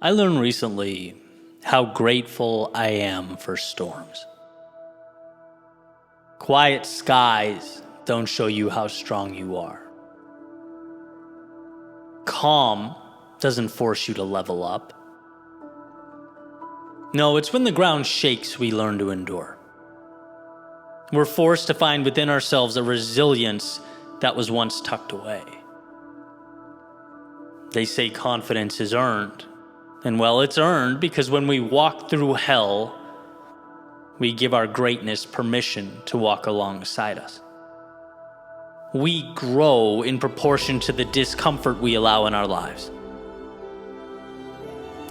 I learned recently how grateful I am for storms. Quiet skies don't show you how strong you are. Calm doesn't force you to level up. No, it's when the ground shakes we learn to endure. We're forced to find within ourselves a resilience that was once tucked away. They say confidence is earned. And well, it's earned because when we walk through hell, we give our greatness permission to walk alongside us. We grow in proportion to the discomfort we allow in our lives.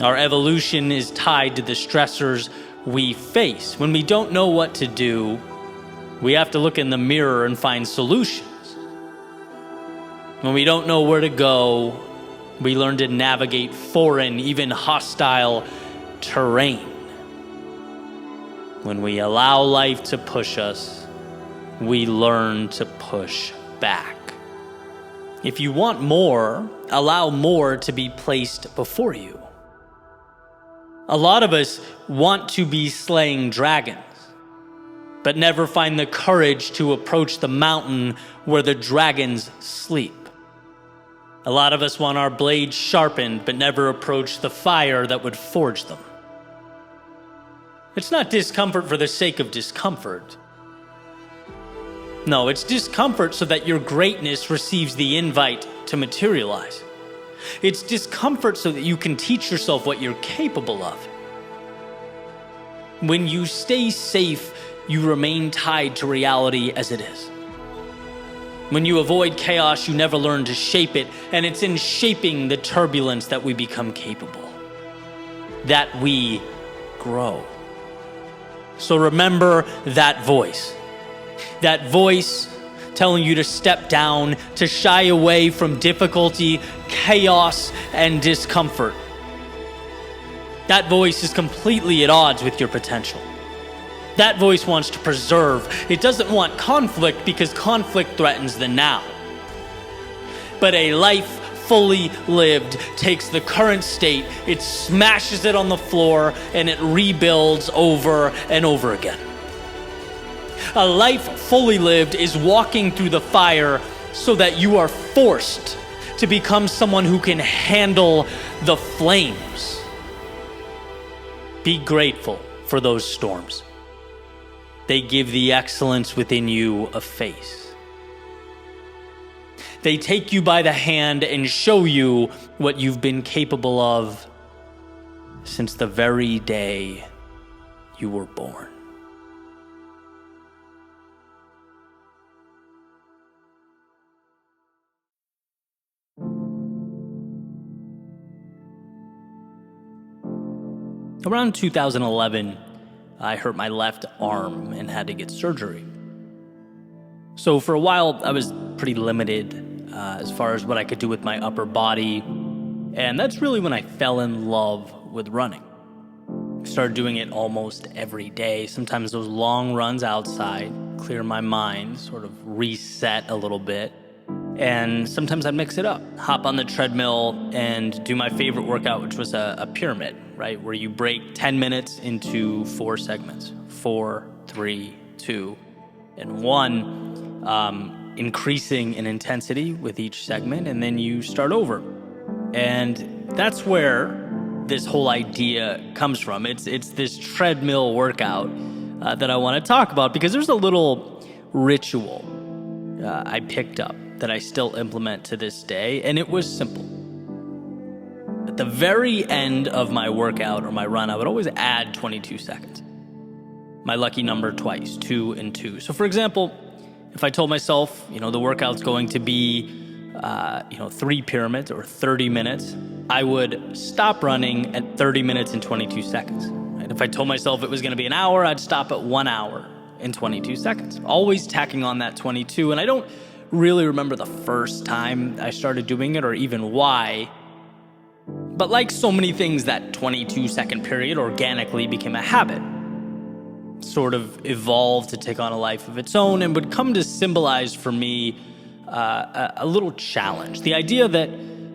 Our evolution is tied to the stressors we face. When we don't know what to do, we have to look in the mirror and find solutions. When we don't know where to go, we learn to navigate foreign, even hostile terrain. When we allow life to push us, we learn to push back. If you want more, allow more to be placed before you. A lot of us want to be slaying dragons, but never find the courage to approach the mountain where the dragons sleep. A lot of us want our blades sharpened, but never approach the fire that would forge them. It's not discomfort for the sake of discomfort. No, it's discomfort so that your greatness receives the invite to materialize. It's discomfort so that you can teach yourself what you're capable of. When you stay safe, you remain tied to reality as it is. When you avoid chaos, you never learn to shape it, and it's in shaping the turbulence that we become capable, that we grow. So remember that voice telling you to step down, to shy away from difficulty, chaos, and discomfort. That voice is completely at odds with your potential. That voice wants to preserve. It doesn't want conflict because conflict threatens the now. But a life fully lived takes the current state, it smashes it on the floor, and it rebuilds over and over again. A life fully lived is walking through the fire so that you are forced to become someone who can handle the flames. Be grateful for those storms. They give the excellence within you a face. They take you by the hand and show you what you've been capable of since the very day you were born. Around 2011, I hurt my left arm and had to get surgery. So for a while, I was pretty limited as far as what I could do with my upper body. And that's really when I fell in love with running. I started doing it almost every day. Sometimes those long runs outside, clear my mind, sort of reset a little bit. And sometimes I'd mix it up, hop on the treadmill and do my favorite workout, which was a pyramid, right? Where you break 10 minutes into 4 segments, 4, 3, 2, and 1, increasing in intensity with each segment, and then you start over. And that's where this whole idea comes from. It's this treadmill workout that I want to talk about because there's a little ritual I picked up that I still implement to this day, and it was simple. At the very end of my workout or my run, I would always add 22 seconds. My lucky number twice, 2 and 2. So for example, if I told myself, the workout's going to be, 3 pyramids or 30 minutes, I would stop running at 30 minutes and 22 seconds. And if I told myself it was going to be an hour, I'd stop at 1 hour and 22 seconds. Always tacking on that 22, and I don't really remember the first time I started doing it or even why. But like so many things, that 22-second period organically became a habit. Sort of evolved to take on a life of its own and would come to symbolize for me a little challenge. The idea that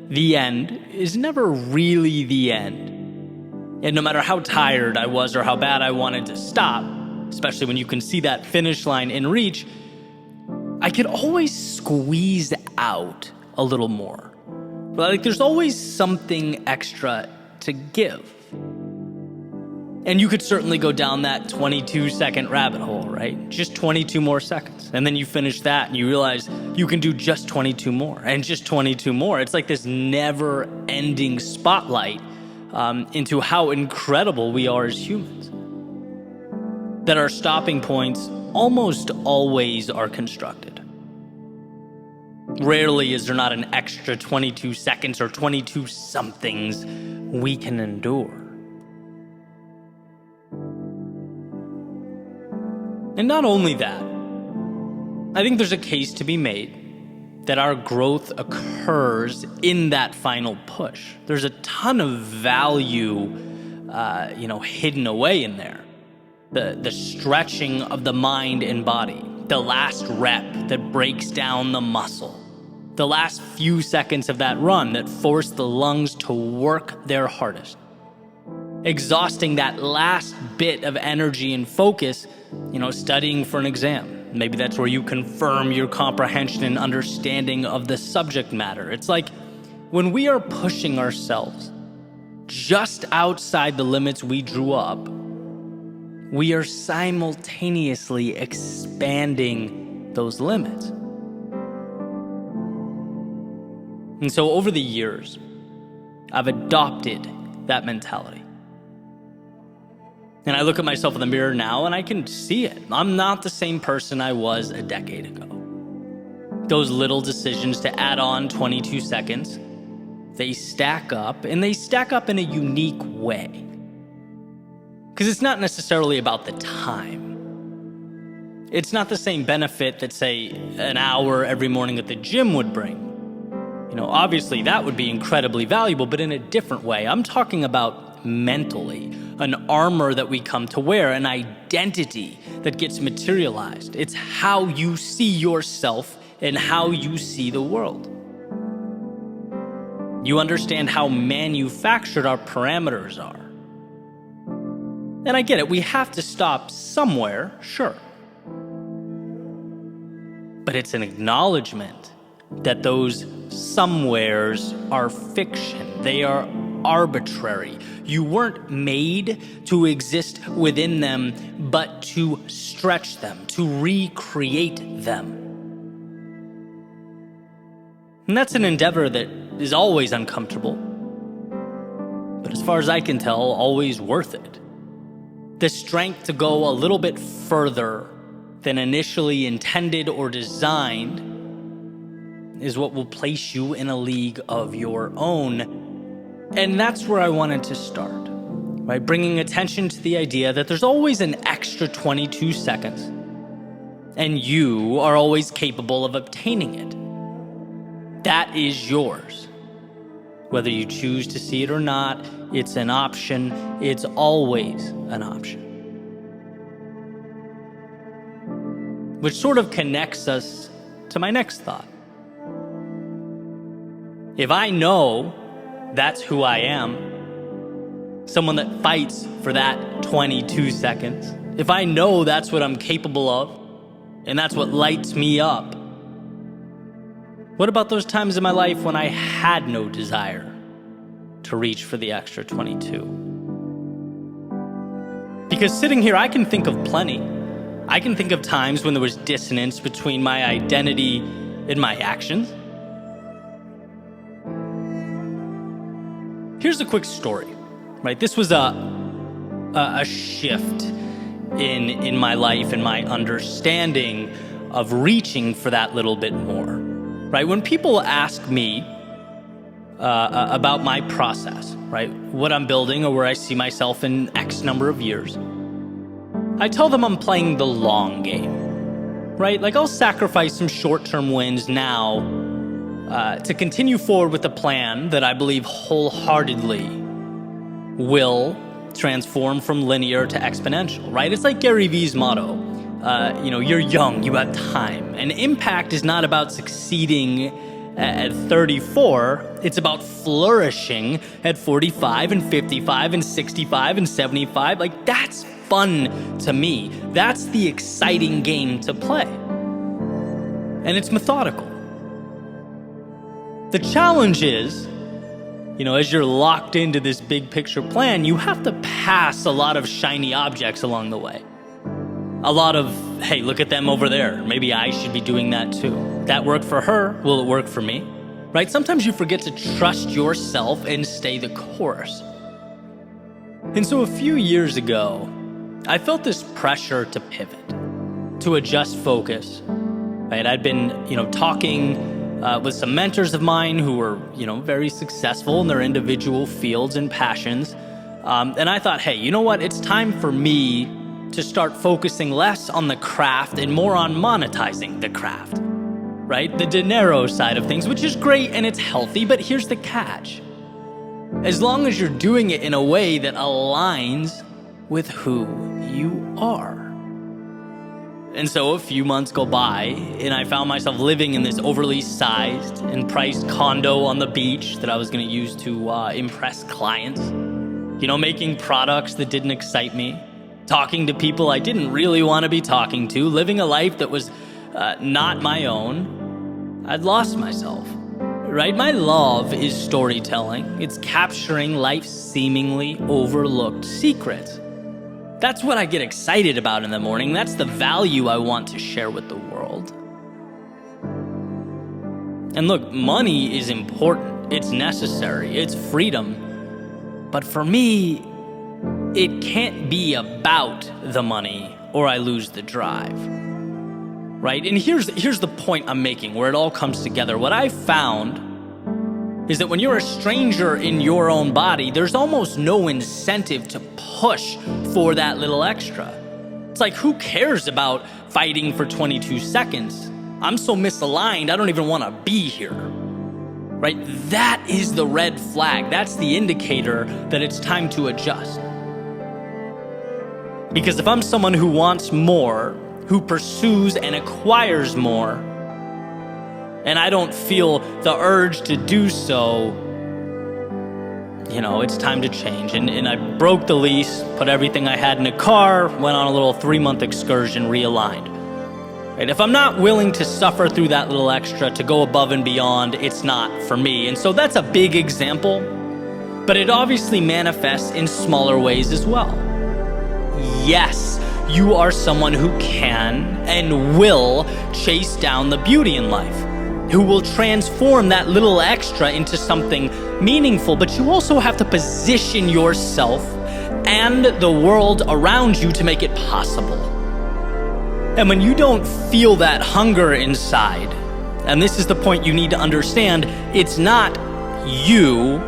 the end is never really the end. And no matter how tired I was or how bad I wanted to stop, especially when you can see that finish line in reach, I could always squeeze out a little more. Like there's always something extra to give. And you could certainly go down that 22-second rabbit hole, right? Just 22 more seconds. And then you finish that and you realize you can do just 22 more and just 22 more. It's like this never-ending spotlight into how incredible we are as humans. That our stopping points almost always are constructed. Rarely is there not an extra 22 seconds or 22 somethings we can endure. And not only that, I think there's a case to be made that our growth occurs in that final push. There's a ton of value, hidden away in there. The stretching of the mind and body, the last rep that breaks down the muscle, the last few seconds of that run that force the lungs to work their hardest, exhausting that last bit of energy and focus, studying for an exam. Maybe that's where you confirm your comprehension and understanding of the subject matter. It's like when we are pushing ourselves just outside the limits we drew up, we are simultaneously expanding those limits. And so over the years, I've adopted that mentality. And I look at myself in the mirror now and I can see it. I'm not the same person I was a decade ago. Those little decisions to add on 22 seconds, they stack up, and they stack up in a unique way. Because it's not necessarily about the time. It's not the same benefit that, say, an hour every morning at the gym would bring. Obviously that would be incredibly valuable, but in a different way. I'm talking about mentally, an armor that we come to wear, an identity that gets materialized. It's how you see yourself and how you see the world. You understand how manufactured our parameters are. And I get it, we have to stop somewhere, sure. But it's an acknowledgement that those somewheres are fiction. They are arbitrary. You weren't made to exist within them, but to stretch them, to recreate them. And that's an endeavor that is always uncomfortable, but as far as I can tell, always worth it. The strength to go a little bit further than initially intended or designed is what will place you in a league of your own. And that's where I wanted to start, by bringing attention to the idea that there's always an extra 22 seconds, and you are always capable of obtaining it. That is yours. Whether you choose to see it or not, it's an option. It's always an option. Which sort of connects us to my next thought. If I know that's who I am, someone that fights for that 22 seconds, if I know that's what I'm capable of, and that's what lights me up, what about those times in my life when I had no desire to reach for the extra 22? Because sitting here, I can think of plenty. I can think of times when there was dissonance between my identity and my actions. Here's a quick story, right? This was a shift in my life and my understanding of reaching for that little bit more, right? When people ask me about my process, right? What I'm building or where I see myself in X number of years, I tell them I'm playing the long game, right? Like I'll sacrifice some short-term wins now to continue forward with a plan that I believe wholeheartedly will transform from linear to exponential, right? It's like Gary Vee's motto, you're young, you have time. And impact is not about succeeding at 34. It's about flourishing at 45 and 55 and 65 and 75. Like, that's fun to me. That's the exciting game to play. And it's methodical. The challenge is, as you're locked into this big picture plan, you have to pass a lot of shiny objects along the way. A lot of, hey, look at them over there. Maybe I should be doing that too. That worked for her. Will it work for me? Right? Sometimes you forget to trust yourself and stay the course. And so a few years ago, I felt this pressure to pivot, to adjust focus. Right? I'd been, talking with some mentors of mine who were, very successful in their individual fields and passions. And I thought, hey, you know what? It's time for me to start focusing less on the craft and more on monetizing the craft, right? The dinero side of things, which is great and it's healthy, but here's the catch. As long as you're doing it in a way that aligns with who you are. And so a few months go by, and I found myself living in this overly sized and priced condo on the beach that I was going to use to impress clients. Making products that didn't excite me, talking to people I didn't really want to be talking to, living a life that was not my own. I'd lost myself, right? My love is storytelling. It's capturing life's seemingly overlooked secrets. That's what I get excited about in the morning. That's the value I want to share with the world. And look, money is important. It's necessary. It's freedom. But for me, it can't be about the money or I lose the drive. Right? And here's the point I'm making where it all comes together. What I found is that when you're a stranger in your own body, there's almost no incentive to push for that little extra. It's like, who cares about fighting for 22 seconds? I'm so misaligned, I don't even want to be here. Right? That is the red flag. That's the indicator that it's time to adjust. Because if I'm someone who wants more, who pursues and acquires more, and I don't feel the urge to do so, it's time to change. And I broke the lease, put everything I had in a car, went on a little 3-month excursion, realigned. Right? If I'm not willing to suffer through that little extra, to go above and beyond, it's not for me. And so that's a big example, but it obviously manifests in smaller ways as well. Yes, you are someone who can and will chase down the beauty in life, who will transform that little extra into something meaningful, but you also have to position yourself and the world around you to make it possible. And when you don't feel that hunger inside, and this is the point you need to understand, it's not you,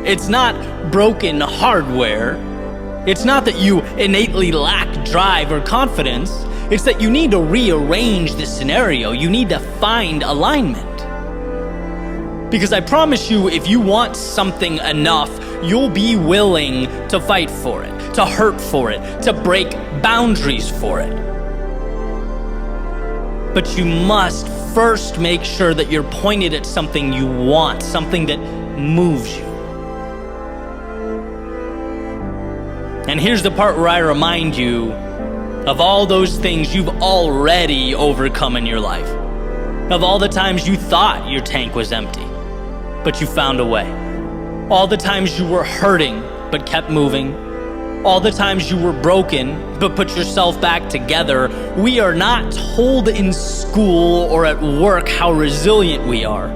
it's not broken hardware, it's not that you innately lack drive or confidence. It's that you need to rearrange the scenario. You need to find alignment. Because I promise you, if you want something enough, you'll be willing to fight for it, to hurt for it, to break boundaries for it. But you must first make sure that you're pointed at something you want, something that moves you. And here's the part where I remind you of all those things you've already overcome in your life. Of all the times you thought your tank was empty, but you found a way. All the times you were hurting, but kept moving. All the times you were broken, but put yourself back together. We are not told in school or at work how resilient we are.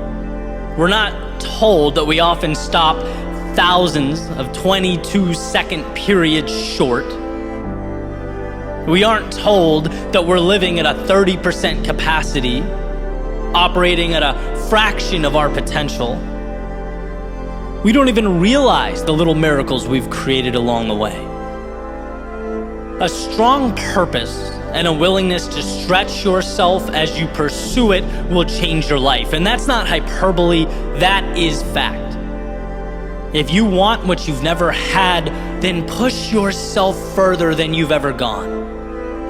We're not told that we often stop thousands of 22-second periods short. We aren't told that we're living at a 30% capacity, operating at a fraction of our potential. We don't even realize the little miracles we've created along the way. A strong purpose and a willingness to stretch yourself as you pursue it will change your life. And that's not hyperbole, that is fact. If you want what you've never had, then push yourself further than you've ever gone.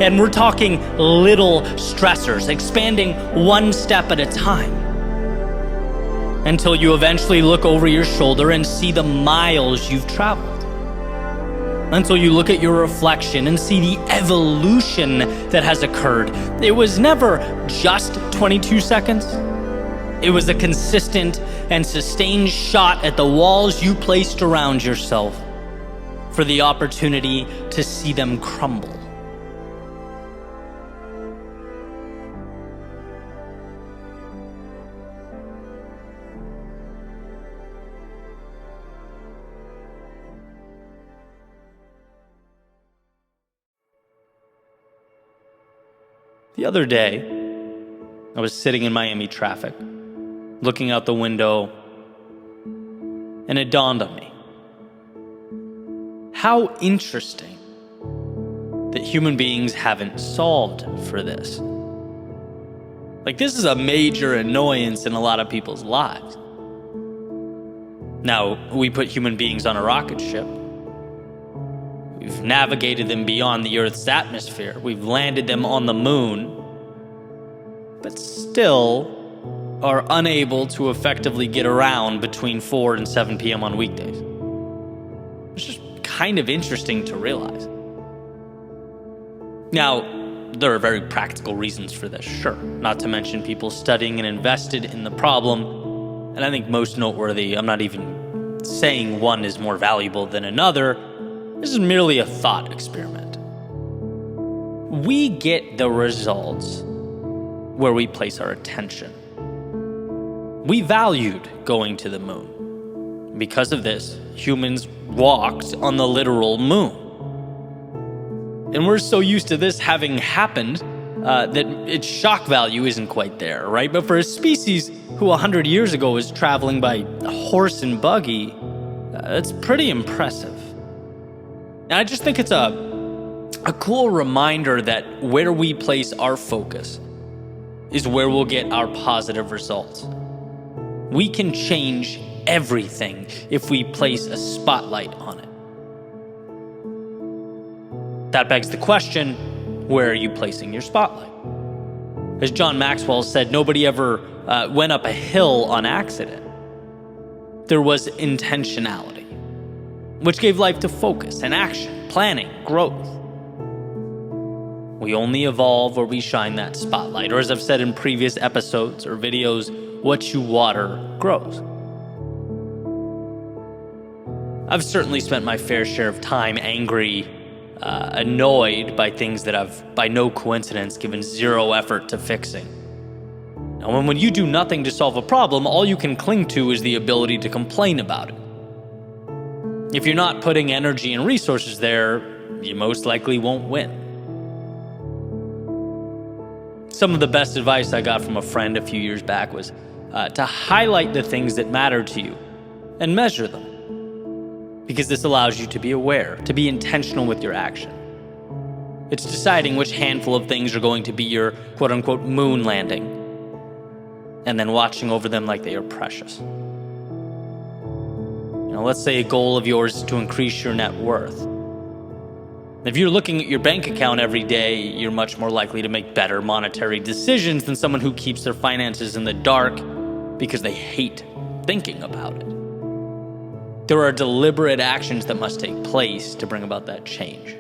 And we're talking little stressors, expanding one step at a time. until you eventually look over your shoulder and see the miles you've traveled. Until you look at your reflection and see the evolution that has occurred. It was never just 22 seconds. It was a consistent and sustained shot at the walls you placed around yourself for the opportunity to see them crumble. The other day, I was sitting in Miami traffic, looking out the window, and it dawned on me. How interesting that human beings haven't solved for this. Like, this is a major annoyance in a lot of people's lives. Now, we put human beings on a rocket ship. We've navigated them beyond the Earth's atmosphere. We've landed them on the moon, but still are unable to effectively get around between 4 and 7 p.m. on weekdays. It's just kind of interesting to realize. Now, there are very practical reasons for this, sure. Not to mention people studying and invested in the problem. And I think most noteworthy, I'm not even saying one is more valuable than another. This is merely a thought experiment. We get the results where we place our attention. We valued going to the moon. Because of this, humans walked on the literal moon. And we're so used to this having happened that its shock value isn't quite there, right? But for a species who 100 years ago was traveling by horse and buggy, it's pretty impressive. And I just think it's a cool reminder that where we place our focus is where we'll get our positive results. We can change everything if we place a spotlight on it. That begs the question, where are you placing your spotlight? As John Maxwell said, nobody ever went up a hill on accident. There was intentionality, which gave life to focus and action, planning, growth. We only evolve where we shine that spotlight, or as I've said in previous episodes or videos, what you water grows. I've certainly spent my fair share of time angry, annoyed by things that I've, by no coincidence, given zero effort to fixing. Now, when you do nothing to solve a problem, all you can cling to is the ability to complain about it. If you're not putting energy and resources there, you most likely won't win. Some of the best advice I got from a friend a few years back was to highlight the things that matter to you and measure them, because this allows you to be aware, to be intentional with your action. It's deciding which handful of things are going to be your quote-unquote moon landing, and then watching over them like they are precious. Let's say a goal of yours is to increase your net worth. If you're looking at your bank account every day, you're much more likely to make better monetary decisions than someone who keeps their finances in the dark because they hate thinking about it. There are deliberate actions that must take place to bring about that change.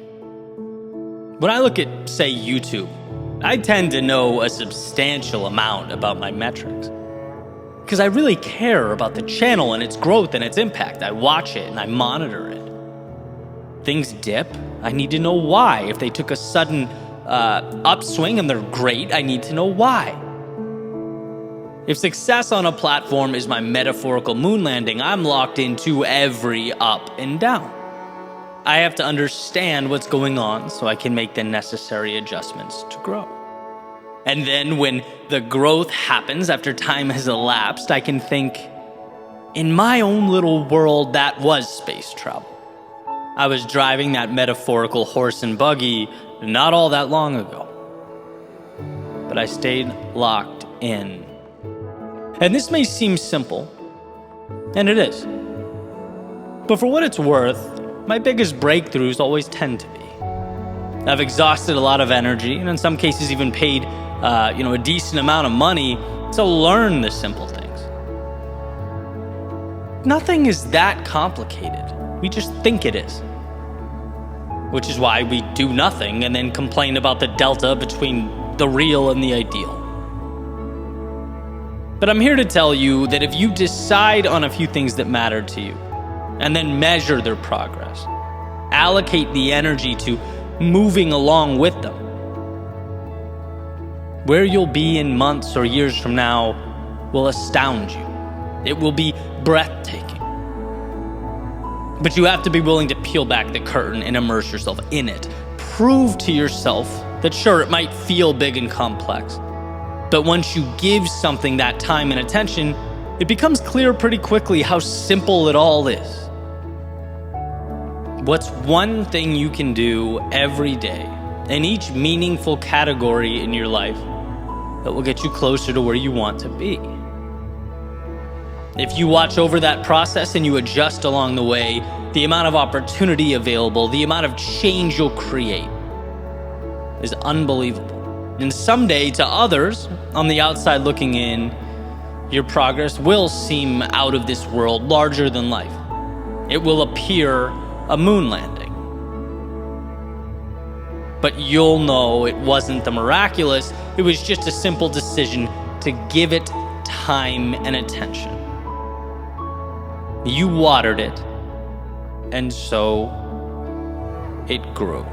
When I look at, say, YouTube, I tend to know a substantial amount about my metrics, because I really care about the channel and its growth and its impact. I watch it and I monitor it. Things dip, I need to know why. If they took a sudden upswing and they're great, I need to know why. If success on a platform is my metaphorical moon landing, I'm locked into every up and down. I have to understand what's going on so I can make the necessary adjustments to grow. And then when the growth happens after time has elapsed, I can think, in my own little world, that was space travel. I was driving that metaphorical horse and buggy not all that long ago. But I stayed locked in. And this may seem simple, and it is. But for what it's worth, my biggest breakthroughs always tend to be. I've exhausted a lot of energy, and in some cases even paid a decent amount of money to learn the simple things. nothing is that complicated. We just think it is. Which is why we do nothing and then complain about the delta between the real and the ideal. But I'm here to tell you that if you decide on a few things that matter to you, and then measure their progress, allocate the energy to moving along with them, where you'll be in months or years from now will astound you. It will be breathtaking. But you have to be willing to peel back the curtain and immerse yourself in it. Prove to yourself that sure, it might feel big and complex, but once you give something that time and attention, it becomes clear pretty quickly how simple it all is. What's one thing you can do every day in each meaningful category in your life that will get you closer to where you want to be? If you watch over that process and you adjust along the way, the amount of opportunity available, the amount of change you'll create is unbelievable. And someday, to others on the outside looking in, your progress will seem out of this world, larger than life. It will appear a moon landing. But you'll know it wasn't the miraculous, it was just a simple decision to give it time and attention. You watered it, and so it grew.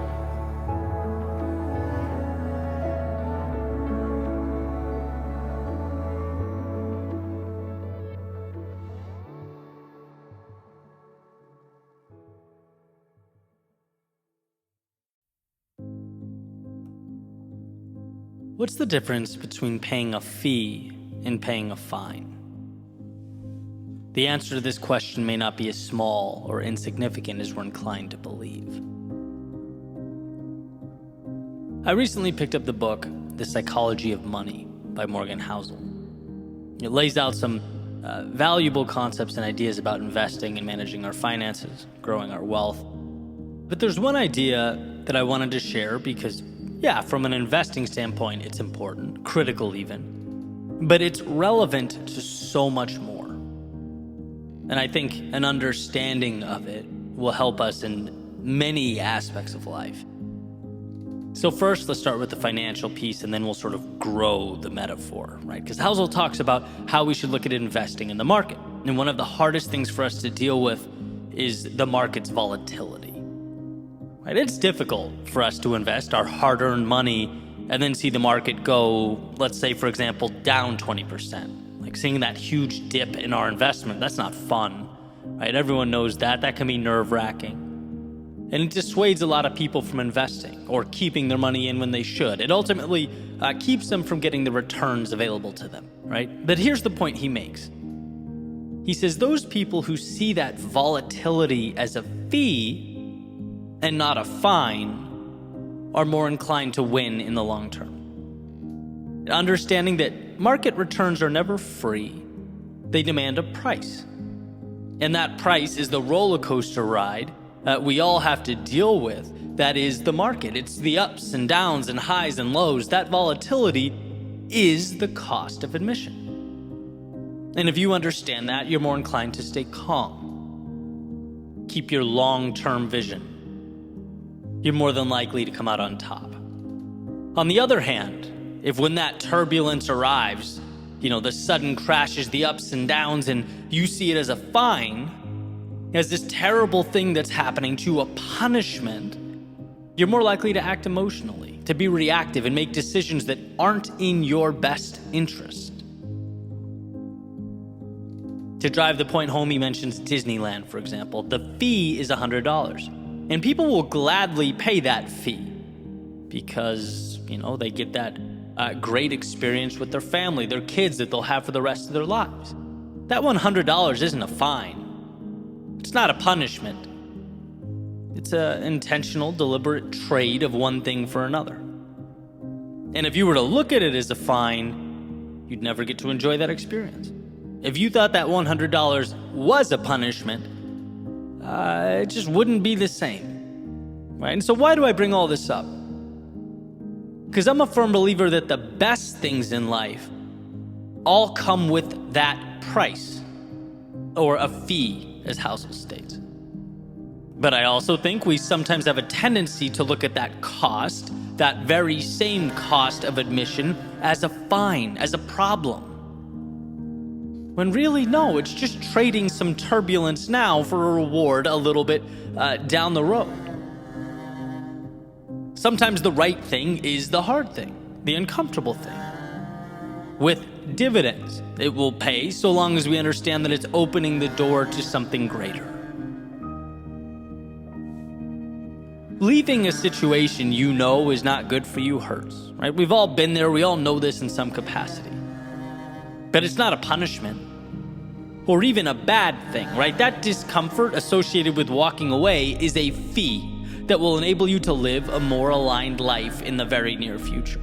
What's the difference between paying a fee and paying a fine? The answer to this question may not be as small or insignificant as we're inclined to believe. I recently picked up the book, The Psychology of Money by Morgan Housel. It lays out some valuable concepts and ideas about investing and managing our finances, growing our wealth. But there's one idea that I wanted to share because, yeah, from an investing standpoint, it's important, critical even, but it's relevant to so much more. And I think an understanding of it will help us in many aspects of life. So first, let's start with the financial piece, and then we'll sort of grow the metaphor, right? Because Housel talks about how we should look at investing in the market. And one of the hardest things for us to deal with is the market's volatility. Right? It's difficult for us to invest our hard-earned money and then see the market go, let's say, for example, down 20%. Like seeing that huge dip in our investment, that's not fun, right? Everyone knows that. That can be nerve-wracking. And it dissuades a lot of people from investing or keeping their money in when they should. It ultimately keeps them from getting the returns available to them, right? But here's the point he makes. He says those people who see that volatility as a fee and not a fine are more inclined to win in the long term. Understanding that market returns are never free, they demand a price. And that price is the roller coaster ride we all have to deal with. That is the market. It's the ups and downs and highs and lows. That volatility is the cost of admission. And if you understand that, you're more inclined to stay calm. Keep your long-term vision. You're more than likely to come out on top. On the other hand, if when that turbulence arrives, the sudden crashes, the ups and downs, and you see it as a fine, as this terrible thing that's happening to you, a punishment, you're more likely to act emotionally, to be reactive and make decisions that aren't in your best interest. To drive the point home, he mentions Disneyland, for example. The fee is $100. And people will gladly pay that fee because, they get that great experience with their family, their kids that they'll have for the rest of their lives. That $100 isn't a fine. It's not a punishment. It's an intentional, deliberate trade of one thing for another. And if you were to look at it as a fine, you'd never get to enjoy that experience. If you thought that $100 was a punishment, it just wouldn't be the same, right? And so why do I bring all this up? Because I'm a firm believer that the best things in life all come with that price. or a fee, as Housel states. But I also think we sometimes have a tendency to look at that cost, that very same cost of admission, as a fine, as a problem. When really, no, it's just trading some turbulence now for a reward a little bit down the road. Sometimes the right thing is the hard thing, the uncomfortable thing. With dividends, it will pay so long as we understand that it's opening the door to something greater. Leaving a situation you know is not good for you hurts, right? We've all been there. We all know this in some capacity. But it's not a punishment or even a bad thing, right? That discomfort associated with walking away is a fee that will enable you to live a more aligned life in the very near future.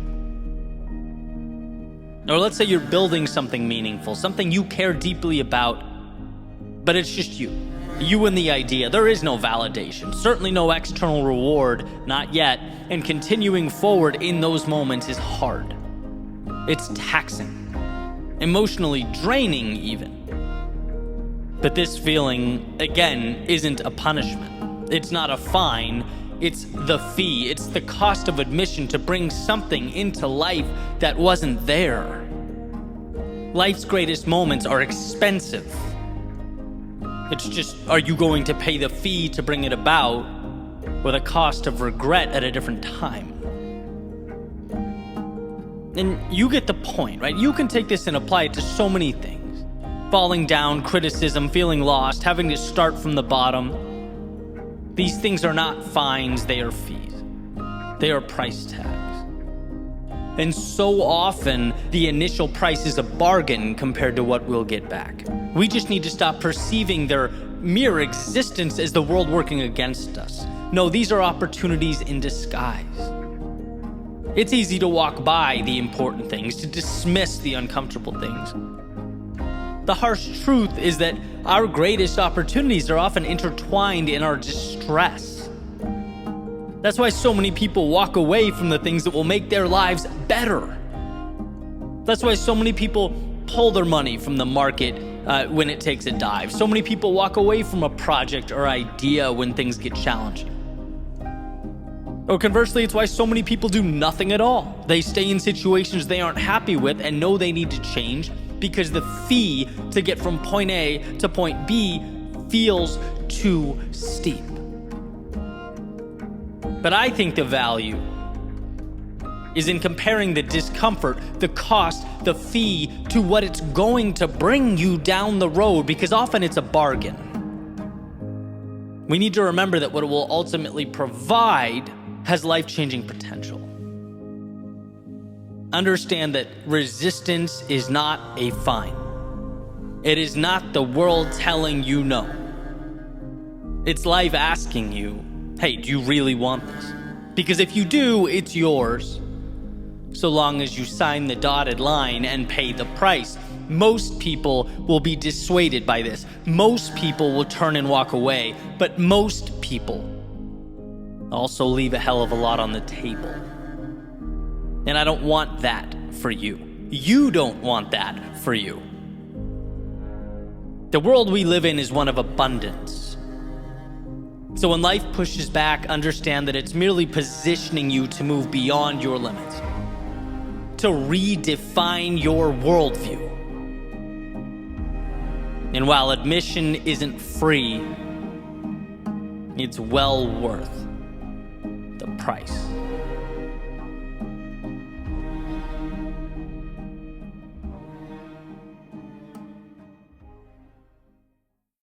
Or let's say you're building something meaningful, something you care deeply about, but it's just you and the idea. There is no validation, certainly no external reward, not yet, and continuing forward in those moments is hard. It's taxing, emotionally draining even. But this feeling, again, isn't a punishment. It's not a fine. It's the fee. It's the cost of admission to bring something into life that wasn't there. Life's greatest moments are expensive. It's just, are you going to pay the fee to bring it about, or the cost of regret at a different time? And you get the point, right? You can take this and apply it to so many things. Falling down, criticism, feeling lost, having to start from the bottom. These things are not fines, they are fees. They are price tags. And so often, the initial price is a bargain compared to what we'll get back. We just need to stop perceiving their mere existence as the world working against us. No, these are opportunities in disguise. It's easy to walk by the important things, to dismiss the uncomfortable things. The harsh truth is that our greatest opportunities are often intertwined in our distress. That's why so many people walk away from the things that will make their lives better. That's why so many people pull their money from the market when it takes a dive. So many people walk away from a project or idea when things get challenging. Or conversely, it's why so many people do nothing at all. They stay in situations they aren't happy with and know they need to change because the fee to get from point A to point B feels too steep. But I think the value is in comparing the discomfort, the cost, the fee to what it's going to bring you down the road, because often it's a bargain. We need to remember that what it will ultimately provide has life-changing potential. Understand that resistance is not a fine. It is not the world telling you no. It's life asking you, hey, do you really want this? Because if you do, it's yours, so long as you sign the dotted line and pay the price. Most people will be dissuaded by this. Most people will turn and walk away, but most people also leave a hell of a lot on the table. And I don't want that for you. You don't want that for you. The world we live in is one of abundance. So when life pushes back, understand that it's merely positioning you to move beyond your limits, to redefine your worldview. And while admission isn't free, it's well worth the price.